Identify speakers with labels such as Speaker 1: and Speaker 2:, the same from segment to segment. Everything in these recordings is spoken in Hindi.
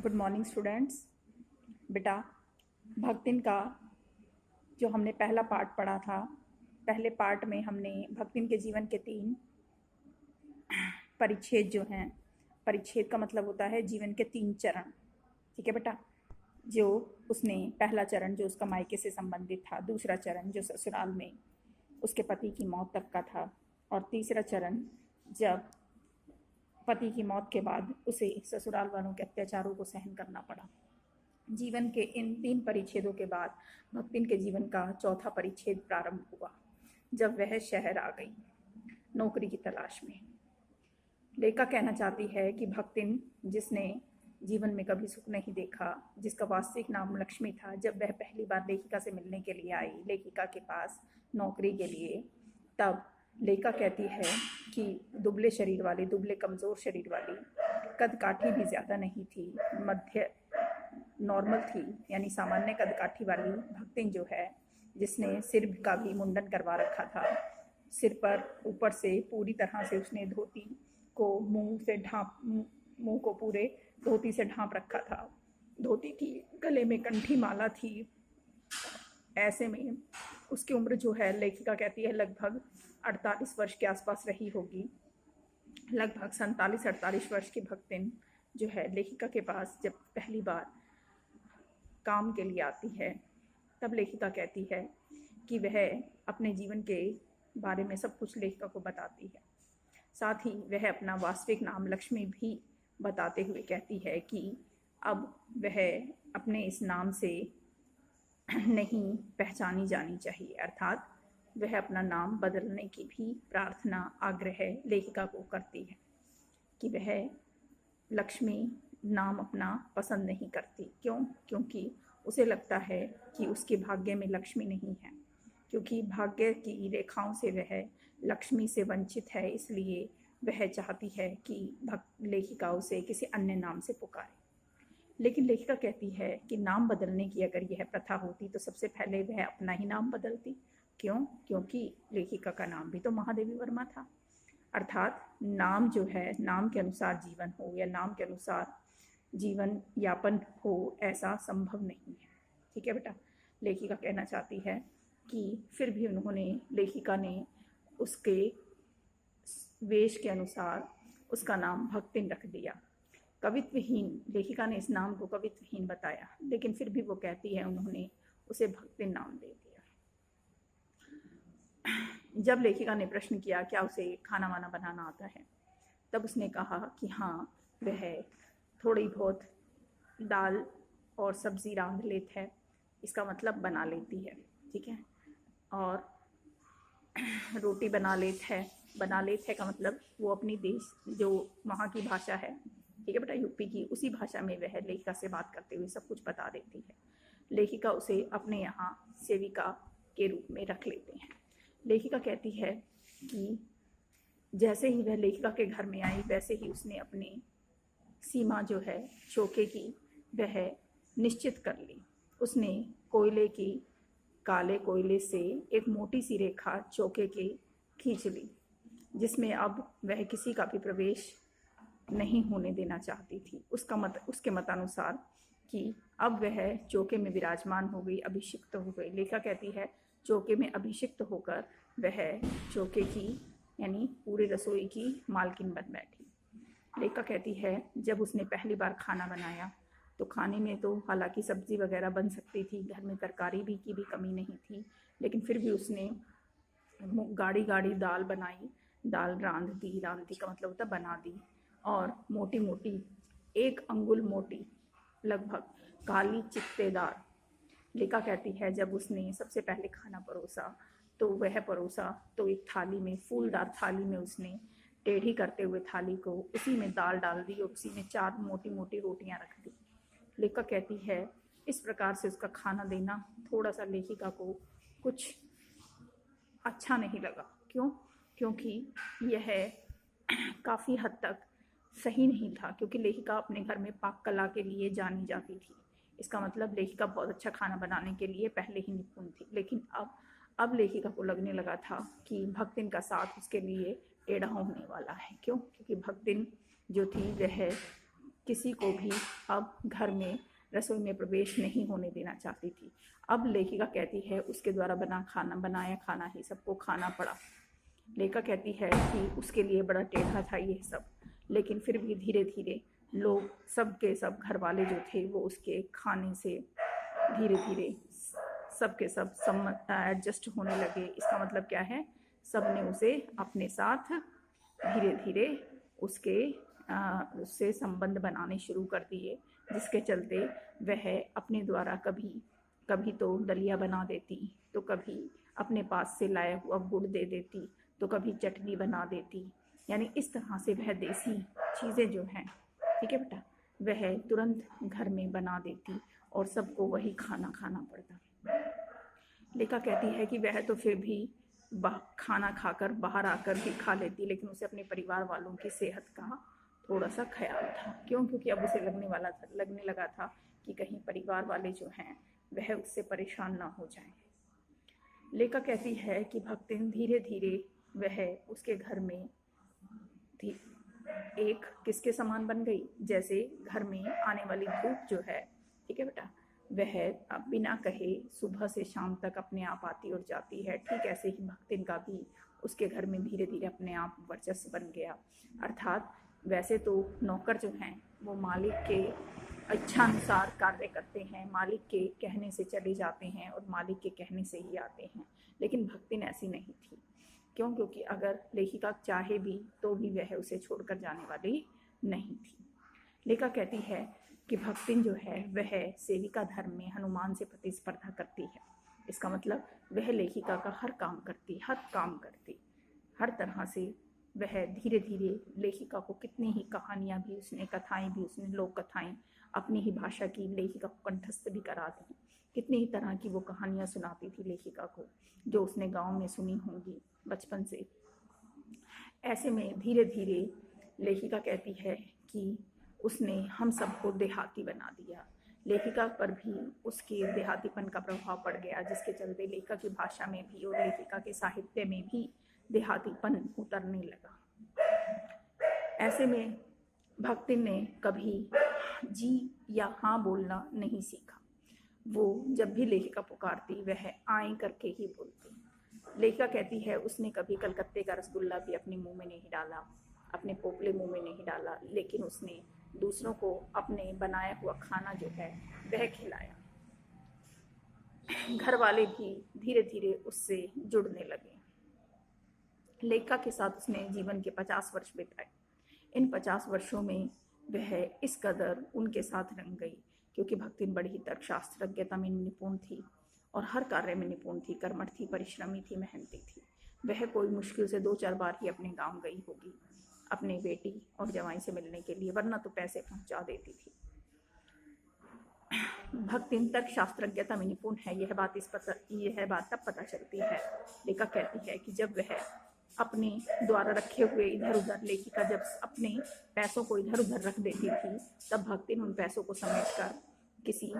Speaker 1: Good morning students. बेटा, भक्तिन का जो हमने पहला पार्ट पढ़ा था, पहले पार्ट में हमने भक्तिन के जीवन के 3 परिच्छेद जो हैं, परिच्छेद का मतलब होता है जीवन के 3 चरण। ठीक है बेटा। जो उसने पहला चरण जो उसका मायके से संबंधित था, दूसरा चरण जो ससुराल में उसके पति की मौत तक का था, और तीसरा चरण जब पति की मौत के बाद उसे ससुराल वालों के अत्याचारों को सहन करना पड़ा। जीवन के इन 3 परिच्छेदों के बाद भक्तिन के जीवन का चौथा परिच्छेद प्रारंभ हुआ, जब वह शहर आ गई नौकरी की तलाश में। लेखा कहना चाहती है कि भक्तिन, जिसने जीवन में कभी सुख नहीं देखा, जिसका वास्तविक नाम लक्ष्मी था, जब वह पहली बार लेखिका से मिलने के लिए आई लेखिका के पास नौकरी के लिए, तब लेखा कहती है कि दुबले शरीर वाली, दुबले कमज़ोर शरीर वाली, कद काठी भी ज़्यादा नहीं थी, मध्य नॉर्मल थी, यानी सामान्य कद काठी वाली भक्तिन जो है, जिसने सिर का भी मुंडन करवा रखा था, सिर पर ऊपर से पूरी तरह से उसने धोती को मुंह को पूरे धोती से ढांप रखा था। धोती थी, गले में कंठी माला थी। ऐसे में उसकी उम्र जो है, लेखिका कहती है लगभग 48 वर्ष के आसपास रही होगी। लगभग 47-48 वर्ष की भक्तिन जो है लेखिका के पास जब पहली बार काम के लिए आती है, तब लेखिका कहती है कि वह अपने जीवन के बारे में सब कुछ लेखिका को बताती है। साथ ही वह अपना वास्तविक नाम लक्ष्मी भी बताते हुए कहती है कि अब वह अपने इस नाम से नहीं पहचानी जानी चाहिए, अर्थात वह अपना नाम बदलने की भी प्रार्थना, आग्रह लेखिका को करती है कि वह लक्ष्मी नाम अपना पसंद नहीं करती। क्यों? क्योंकि उसे लगता है कि उसके भाग्य में लक्ष्मी नहीं है, क्योंकि भाग्य की रेखाओं से वह लक्ष्मी से वंचित है। इसलिए वह चाहती है कि लेखिका उसे किसी अन्य नाम से पुकारे। लेकिन लेखिका कहती है कि नाम बदलने की अगर यह प्रथा होती तो सबसे पहले वह अपना ही नाम बदलती। क्यों? क्योंकि लेखिका का नाम भी तो महादेवी वर्मा था। अर्थात नाम जो है, नाम के अनुसार जीवन हो या नाम के अनुसार जीवन यापन हो, ऐसा संभव नहीं है। ठीक है बेटा। लेखिका कहना चाहती है कि फिर भी लेखिका ने उसके वेश के अनुसार उसका नाम भक्तिन रख दिया। कवित्वहीन, लेखिका ने इस नाम को कवित्वहीन बताया, लेकिन फिर भी वो कहती है उन्होंने उसे भक्तिन नाम दे दिया। जब लेखिका ने प्रश्न किया क्या उसे खाना वाना बनाना आता है, तब उसने कहा कि हाँ, वह थोड़ी बहुत दाल और सब्ज़ी रांध लेती है, इसका मतलब बना लेती है। ठीक है। और रोटी बना लेती है। बना लेती है का मतलब वो अपनी देश जो वहाँ की भाषा है, ठीक है बेटा, यूपी की, उसी भाषा में वह लेखिका से बात करते हुए सब कुछ बता देती है। लेखिका उसे अपने यहाँ सेविका के रूप में रख लेते हैं। लेखिका कहती है कि जैसे ही वह लेखिका के घर में आई, वैसे ही उसने अपनी सीमा जो है चौके की, वह निश्चित कर ली। उसने काले कोयले से एक मोटी सी रेखा चौके की खींच ली, जिसमें अब वह किसी का भी प्रवेश नहीं होने देना चाहती थी। उसके मतानुसार कि अब वह चौके में विराजमान हो गई, अभिषिक्त हो गई। लेखिका कहती है चौके में अभिषिक्त होकर वह चौके की, यानी पूरी रसोई की मालकिन बन बैठी। लेखिका कहती है जब उसने पहली बार खाना बनाया तो खाने में तो हालांकि सब्ज़ी वगैरह बन सकती थी, घर में तरकारी की भी कमी नहीं थी, लेकिन फिर भी उसने गाढ़ी दाल बनाई, दाल रांध दी का मतलब होता बना दी, और मोटी मोटी 1 अंगुल मोटी, लगभग काली चित्तेदार। लेखिका कहती है जब उसने सबसे पहले खाना परोसा तो एक थाली में, फूलदार थाली में उसने टेढ़ी करते हुए थाली को उसी में दाल डाल दी और उसी में 4 मोटी मोटी रोटियां रख दी। लेखिका कहती है इस प्रकार से उसका खाना देना थोड़ा सा लेखिका को कुछ अच्छा नहीं लगा। क्यों? क्योंकि यह काफ़ी हद तक सही नहीं था, क्योंकि लेखिका अपने घर में पाक कला के लिए जानी जाती थी। इसका मतलब लेखिका बहुत अच्छा खाना बनाने के लिए पहले ही निपुण थी। लेकिन अब लेखिका को लगने लगा था कि भक्तिन का साथ उसके लिए टेढ़ा होने वाला है। क्यों? क्योंकि भक्तिन जो थी वह किसी को भी अब घर में रसोई में प्रवेश नहीं होने देना चाहती थी। अब लेखिका कहती है उसके द्वारा बनाया खाना ही सबको खाना पड़ा। लेखिका कहती है कि उसके लिए बड़ा टेढ़ा था ये सब, लेकिन फिर भी धीरे धीरे लोग सब के सब घर वाले जो थे वो उसके खाने से धीरे धीरे सब के सब एडजस्ट होने लगे। इसका मतलब क्या है, सब ने उसे अपने साथ धीरे धीरे उससे संबंध बनाने शुरू कर दिए, जिसके चलते वह अपने द्वारा कभी तो दलिया बना देती, तो कभी अपने पास से लाया हुआ गुड़ दे देती, तो कभी चटनी बना देती। यानी इस तरह से वह देसी चीज़ें जो हैं, ठीक है बेटा, वह तुरंत घर में बना देती और सबको वही खाना खाना पड़ता। लेखा कहती है कि वह तो फिर भी खाना खाकर बाहर आकर भी खा लेती, लेकिन उसे अपने परिवार वालों की सेहत का थोड़ा सा ख्याल था। क्यों? क्योंकि अब उसे लगने लगा था कि कहीं परिवार वाले जो हैं वह उससे परेशान ना हो जाएं। लेखा कहती है कि भक्तिन धीरे धीरे वह उसके घर में एक किसके समान बन गई, जैसे घर में आने वाली धूप जो है, ठीक है बेटा, वह बिना कहे सुबह से शाम तक अपने आप आती और जाती है। ठीक ऐसे ही भक्तिन का भी उसके घर में धीरे धीरे अपने आप वर्चस्व बन गया। अर्थात वैसे तो नौकर जो हैं वो मालिक के इच्छानुसार कार्य करते हैं, मालिक के कहने से चले जाते हैं और मालिक के कहने से ही आते हैं, लेकिन भक्तिन ऐसी नहीं थी। क्यों? क्योंकि अगर लेखिका चाहे भी तो भी वह उसे छोड़कर जाने वाली नहीं थी। लेखिका कहती है कि भक्तिन जो है वह सेविका धर्म में हनुमान से प्रतिस्पर्धा करती है। इसका मतलब वह लेखिका का हर काम करती, हर तरह से वह धीरे धीरे लेखिका को कितनी ही कहानियाँ भी उसने, कथाएं भी उसने, लोक कथाएं अपनी ही भाषा की लेखिका को कंठस्थ भी करा दी। कितनी ही तरह की वो कहानियाँ सुनाती थी लेखिका को, जो उसने गाँव में सुनी होंगी बचपन से। ऐसे में धीरे धीरे लेखिका कहती है कि उसने हम सबको देहाती बना दिया। लेखिका पर भी उसके देहातीपन का प्रभाव पड़ गया, जिसके चलते लेखिका की भाषा में भी और लेखिका के साहित्य में भी देहातीपन उतरने लगा। ऐसे में भक्तिन ने कभी जी या हाँ बोलना नहीं सीखा। वो जब भी लेखिका पुकारती वह आए करके ही बोलती। लेखिका कहती है उसने कभी कलकत्ते का रसगुल्ला भी अपने मुंह में नहीं डाला, अपने पोपले मुंह में नहीं डाला, लेकिन उसने दूसरों को अपने बनाया हुआ खाना जो है वह खिलाया। घर वाले भी धीरे धीरे उससे जुड़ने लगे। लेखिका के साथ उसने जीवन के 50 वर्ष बिताए। इन 50 वर्षों में वह इस कदर उनके साथ रंग गई, क्योंकि भक्तिन बड़ी ही तर्कशास्त्रज्ञता में निपुण थी और हर कार्य में निपुण थी, कर्मठ थी, परिश्रमी थी, मेहनती थी। वह कोई मुश्किल से 2-4 बार ही अपने गांव गई होगी अपने बेटी और जवाई से मिलने के लिए, वरना तो पैसे पहुंचा देती थी। भक्तिन तर्कशास्त्रज्ञता में निपुण है, यह बात तब पता चलती है। लेखिका कहती है कि जब वह अपने द्वारा रखे हुए इधर उधर, लेखिका जब अपने पैसों को इधर उधर रख देती थी, तब भक्तिन उन पैसों को समेटकर किसी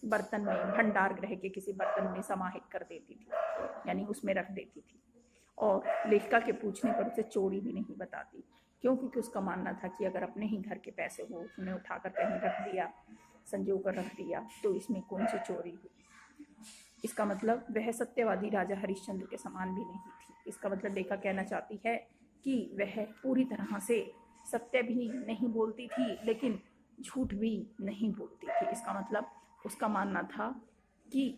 Speaker 1: बर्तन में, भंडार गृह के किसी बर्तन में समाहित कर देती थी, यानी उसमें रख देती थी। और लेखिका के पूछने पर उसे चोरी भी नहीं बताती। क्यों? क्योंकि उसका मानना था कि अगर अपने ही घर के पैसे हो उसने उठाकर कहीं रख दिया, संजो कर रख दिया, तो इसमें कौन सी चोरी हुई। इसका मतलब वह सत्यवादी राजा हरिश्चंद्र के समान भी नहीं थी। इसका मतलब लेखिका कहना चाहती है कि वह पूरी तरह से सत्य भी नहीं बोलती थी, लेकिन झूठ भी नहीं बोलती थी। इसका मतलब उसका मानना था कि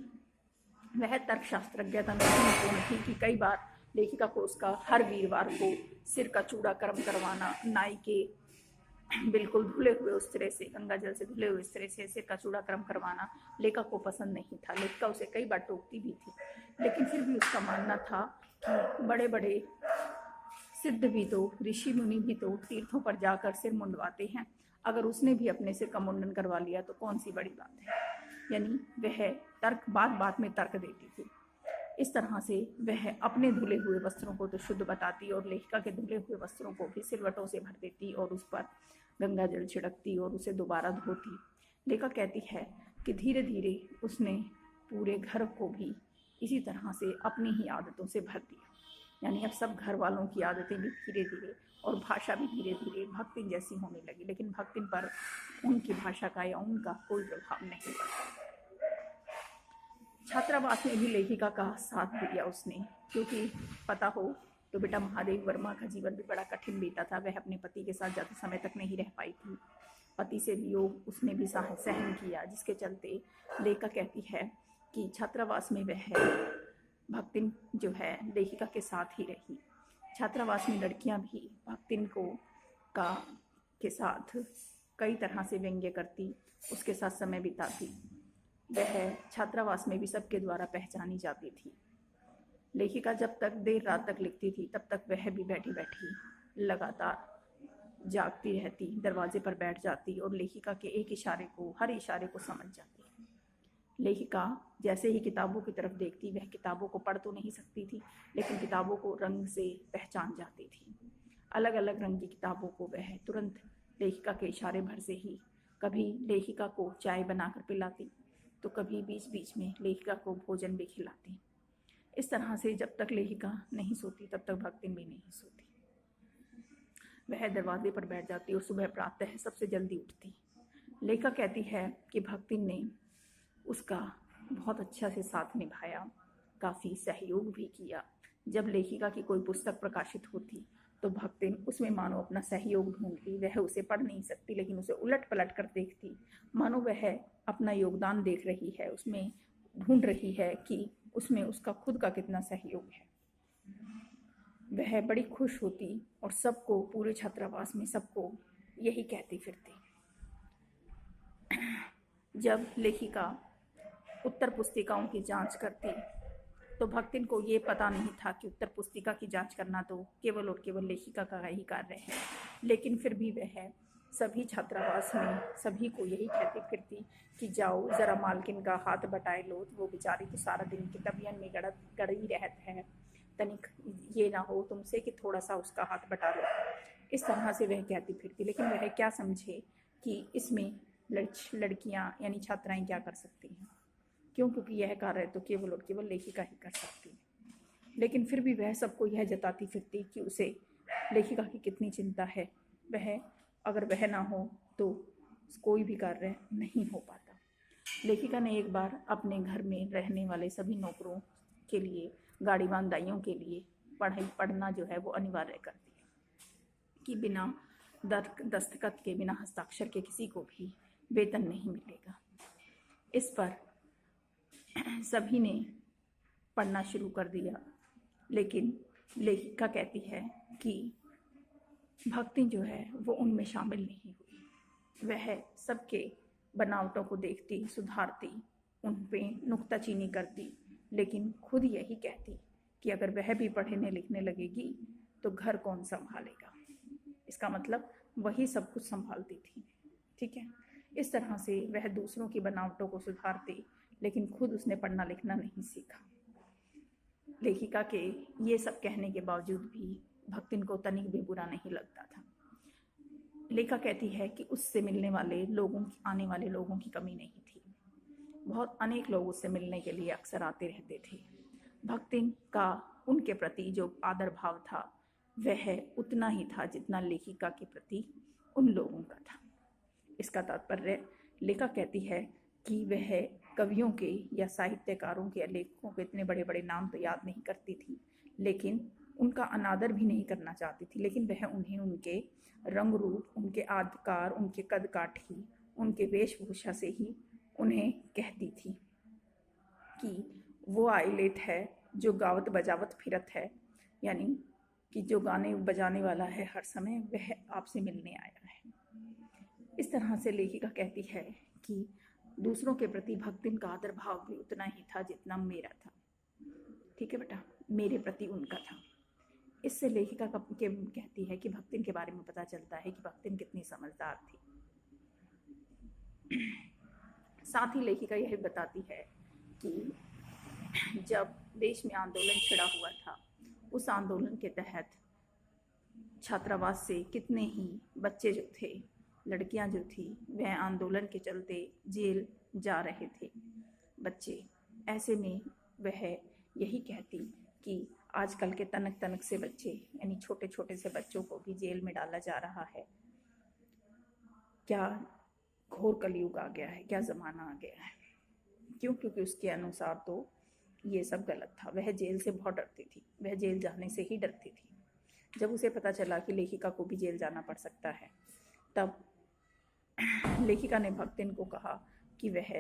Speaker 1: वह तर्कशास्त्रज्ञता में निपुण थी कि कई बार लेखिका को उसका हर वीरवार को सिर का चूड़ा कर्म करवाना, नाई के बिल्कुल धुले हुए उस तरह से, गंगा जल से धुले हुए इस तरह से सिर का चूड़ा कर्म करवाना लेखिका को पसंद नहीं था। लेखिका उसे कई बार टोकती भी थी, लेकिन फिर भी उसका मानना था कि बड़े बड़े सिद्ध भी तो, ऋषि मुनि भी तो तीर्थों पर जाकर सिर मुंडवाते हैं, अगर उसने भी अपने सिर का मुंडन करवा लिया तो कौन सी बड़ी बात है। यानी वह तर्क, बात बात में तर्क देती थी। इस तरह से वह अपने धुले हुए वस्त्रों को तो शुद्ध बताती और लेखिका के धुले हुए वस्त्रों को भी सिलवटों से भर देती और उस पर गंगा जल छिड़कती और उसे दोबारा धोती। लेखिका कहती है कि धीरे धीरे उसने पूरे घर को भी इसी तरह से अपनी ही आदतों से भर दिया। यानी अब सब घर वालों की आदतें भी धीरे धीरे और भाषा भी धीरे धीरे भक्तिन जैसी होने लगी, लेकिन भक्तिन पर उनकी भाषा का या उनका कोई प्रभाव नहीं पड़ा। छात्रावास में भी लेखिका का साथ दिया उसने, क्योंकि पता हो तो बेटा महादेव वर्मा का जीवन भी बड़ा कठिन बीता था। वह अपने पति के साथ ज़्यादा समय तक नहीं रह पाई थी। पति से वियोग उसने भी सहन किया, जिसके चलते लेखिका कहती है कि छात्रावास में वह भक्तिन जो है लेखिका के साथ ही रही। छात्रावास में लड़कियां भी भक्तिन के साथ कई तरह से व्यंग्य करती, उसके साथ समय बिताती। वह छात्रावास में भी सबके द्वारा पहचानी जाती थी। लेखिका जब तक देर रात तक लिखती थी, तब तक वह भी बैठी बैठी लगातार जागती रहती, दरवाजे पर बैठ जाती और लेखिका के एक इशारे को, हर इशारे को समझ जाती। लेखिका जैसे ही किताबों की तरफ देखती, वह किताबों को पढ़ तो नहीं सकती थी, लेकिन किताबों को रंग से पहचान जाती थी। अलग अलग रंग की किताबों को वह तुरंत लेखिका के इशारे भर से ही कभी लेखिका को चाय बनाकर पिलाती, तो कभी बीच बीच में लेखिका को भोजन भी खिलाती। इस तरह से जब तक लेखिका नहीं सोती, तब तक भक्तिन भी नहीं सोती। वह दरवाजे पर बैठ जाती और सुबह प्रातः सबसे जल्दी उठती। लेखिका कहती है कि भक्तिन ने उसका बहुत अच्छा से साथ निभाया, काफ़ी सहयोग भी किया। जब लेखिका की कोई पुस्तक प्रकाशित होती तो भक्तिन उसमें मानो अपना सहयोग ढूंढती। वह उसे पढ़ नहीं सकती, लेकिन उसे उलट पलट कर देखती, मानो वह अपना योगदान देख रही है, उसमें ढूंढ रही है कि उसमें उसका खुद का कितना सहयोग है। वह बड़ी खुश होती और सबको, पूरे छात्रावास में सबको यही कहती फिरती। जब लेखिका उत्तर पुस्तिकाओं की जांच करती तो भक्तिन को ये पता नहीं था कि उत्तर पुस्तिका की जांच करना तो केवल और केवल लेखिका का ही कार्य है, लेकिन फिर भी वह सभी छात्रावास में सभी को यही कहती फिरती कि जाओ ज़रा मालकिन का हाथ बटाए लो, वो बेचारी तो सारा दिन किताबियन में गड़ी रहत है, तनिक ये ना हो तुमसे कि थोड़ा सा उसका हाथ बटा लो। इस तरह से वह कहती फिरती, लेकिन वह क्या समझे कि इसमें लड़कियां यानी छात्राएं क्या कर सकती हैं, क्यों? क्योंकि यह कार्य तो केवल और केवल लेखिका ही कर सकती है। लेकिन फिर भी वह सबको यह जताती फिरती कि उसे लेखिका की कितनी चिंता है, वह अगर वह ना हो तो कोई भी कार्य नहीं हो पाता। लेखिका ने एक बार अपने घर में रहने वाले सभी नौकरों के लिए, गाड़ीवान दाइयों के लिए पढ़ना जो है वो अनिवार्य कर दिया कि बिना दस्तखत के, बिना हस्ताक्षर के किसी को भी वेतन नहीं मिलेगा। इस पर सभी ने पढ़ना शुरू कर दिया, लेकिन लेखिका कहती है कि भक्ति जो है वो उनमें शामिल नहीं हुई। वह सबके बनावटों को देखती, सुधारती, उन पे नुक्ताचीनी करती, लेकिन खुद यही कहती कि अगर वह भी पढ़ने लिखने लगेगी तो घर कौन संभालेगा। इसका मतलब वही सब कुछ संभालती थी। ठीक है, इस तरह से वह दूसरों की बनावटों को सुधारती, लेकिन खुद उसने पढ़ना लिखना नहीं सीखा। लेखिका के ये सब कहने के बावजूद भी भक्तिन को तनिक भी बुरा नहीं लगता था। लेखिका कहती है कि उससे मिलने वाले लोगों, आने वाले लोगों की कमी नहीं थी। बहुत अनेक लोग उससे मिलने के लिए अक्सर आते रहते थे। भक्तिन का उनके प्रति जो आदर भाव था वह उतना ही था जितना लेखिका के प्रति उन लोगों का था। इसका तात्पर्य, लेखिका कहती है कि वह कवियों के या साहित्यकारों के या लेखकों के इतने बड़े बड़े नाम तो याद नहीं करती थी, लेकिन उनका अनादर भी नहीं करना चाहती थी, लेकिन वह उन्हें उनके रंग रूप, उनके आदकार, उनके कद काठी, उनके वेशभूषा से ही उन्हें कहती थी कि वो आइलेट है जो गावत बजावत फिरत है, यानी कि जो गाने बजाने वाला है हर समय, वह आपसे मिलने आया है। इस तरह से लेखिका कहती है कि दूसरों के प्रति भक्तिन का आदर भाव भी उतना ही था जितना मेरा था। ठीक है बेटा, मेरे प्रति उनका था। इससे लेखिका कहती है कि भक्तिन के बारे में पता चलता है कि भक्तिन कितनी समझदार थी। साथ ही लेखिका यह बताती है कि जब देश में आंदोलन छिड़ा हुआ था, उस आंदोलन के तहत छात्रावास से कितने ही बच्चे जो थे, लड़कियां जो थी, वह आंदोलन के चलते जेल जा रहे थे बच्चे। ऐसे में वह यही कहती कि आजकल के तनक तनक से बच्चे यानी छोटे छोटे से बच्चों को भी जेल में डाला जा रहा है। क्या घोर कलयुग आ गया है, क्या ज़माना आ गया है। क्यों? क्योंकि उसके अनुसार तो ये सब गलत था। वह जेल से बहुत डरती थी, वह जेल जाने से ही डरती थी। जब उसे पता चला कि लेखिका को भी जेल जाना पड़ सकता है, तब लेखिका ने भक्तिन को कहा कि वह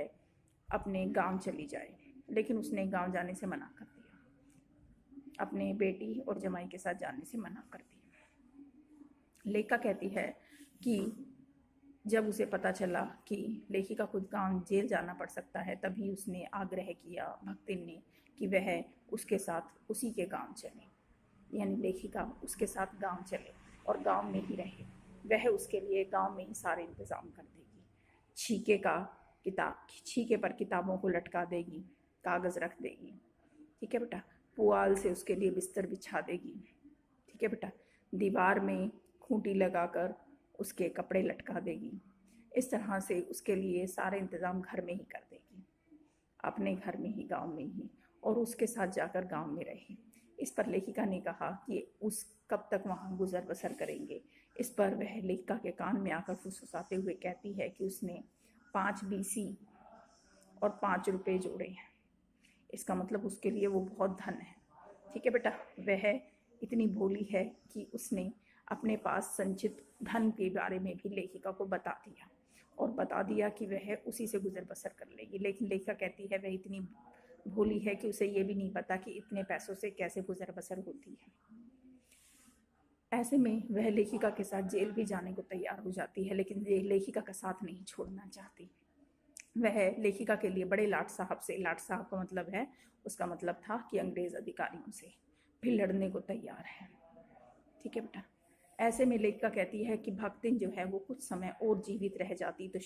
Speaker 1: अपने गांव चली जाए, लेकिन उसने गांव जाने से मना कर दिया, अपने बेटी और जमाई के साथ जाने से मना कर दिया। लेखिका कहती है कि जब उसे पता चला कि लेखिका को गांव जेल जाना पड़ सकता है, तभी उसने आग्रह किया भक्तिन ने कि वह उसके साथ उसी के गांव चले, यानी लेखिका उसके साथ गांव चले और गांव में ही रहे। वह उसके लिए गांव में ही सारे इंतज़ाम कर देगी। छीके पर किताबों को लटका देगी, कागज़ रख देगी, ठीक है बेटा। पुआल से उसके लिए बिस्तर बिछा देगी, ठीक है बेटा। दीवार में खूंटी लगाकर उसके कपड़े लटका देगी। इस तरह से उसके लिए सारे इंतज़ाम घर में ही कर देगी, अपने घर में ही, गांव में ही, और उसके साथ जाकर गांव में रहे। इस पर लेखिका ने कहा कि उस कब तक वहाँ गुजर बसर करेंगे। इस पर वह लेखिका के कान में आकर फुसफुसाते हुए कहती है कि उसने 5 बीसी और 5 रुपये जोड़े हैं। इसका मतलब उसके लिए वो बहुत धन है, ठीक है बेटा। वह इतनी भोली है कि उसने अपने पास संचित धन के बारे में भी लेखिका को बता दिया, और बता दिया कि वह उसी से गुजर बसर कर लेगी। लेकिन लेखिका कहती है वह इतनी भोली है कि उसे ये भी नहीं पता कि इतने पैसों से कैसे गुजर बसर होती है। ऐसे में वह लेखिका के साथ जेल भी जाने को तैयार हो जाती है, लेकिन लेखिका का साथ नहीं छोड़ना चाहती। वह लेखिका के लिए बड़े लाट साहब से, लाट साहब का मतलब है, उसका मतलब था कि अंग्रेज़ अधिकारियों से भी लड़ने को तैयार है, ठीक है बेटा। ऐसे में लेखिका कहती है कि भक्तिन जो है वो कुछ समय और जीवित रह जाती तो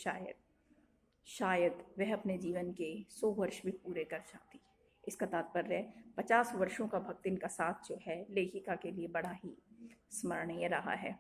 Speaker 1: शायद वह अपने जीवन के 100 वर्ष भी पूरे कर जाती। इसका तात्पर्य 50 वर्षों का भक्तिन का साथ जो है लेखिका के लिए बड़ा ही स्मरणीय रहा है।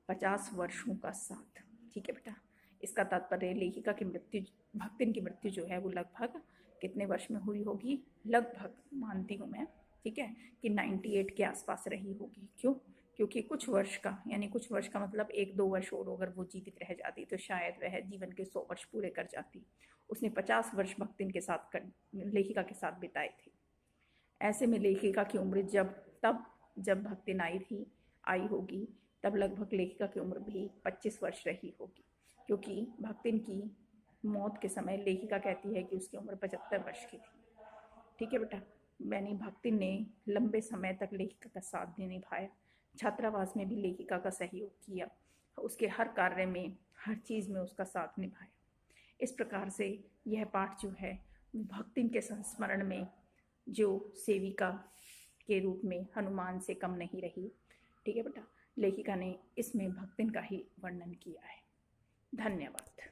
Speaker 1: 50 वर्षों का साथ, ठीक है बेटा। इसका तात्पर्य लेखिका की मृत्यु, भक्तिन की मृत्यु जो है वो लगभग कितने वर्ष में हुई होगी? लगभग मानती हूँ मैं, ठीक है, कि 98 के आसपास रही होगी। क्यों? क्योंकि कुछ वर्ष का, यानी कुछ वर्ष का मतलब 1-2 वर्ष और अगर वो जीवित रह जाती तो शायद वह जीवन के 100 वर्ष पूरे कर जाती। उसने 50 वर्ष भक्तिन के साथ लेखिका के साथ बिताए थे। ऐसे में लेखिका की उम्र जब भक्तिन आई होगी, तब लगभग लेखिका की उम्र भी 25 वर्ष रही होगी, क्योंकि भक्तिन की मौत के समय लेखिका कहती है कि उसकी उम्र 75 वर्ष की थी, ठीक है बेटा। मैंने भक्तिन ने लंबे समय तक लेखिका का साथ भी निभाया, छात्रावास में भी लेखिका का सहयोग किया, उसके हर कार्य में, हर चीज़ में उसका साथ निभाया। इस प्रकार से यह पाठ जो है भक्तिन के संस्मरण में जो सेविका के रूप में हनुमान से कम नहीं रही, ठीक है बेटा। लेखिका ने इसमें भक्तिन का ही वर्णन किया है। धन्यवाद।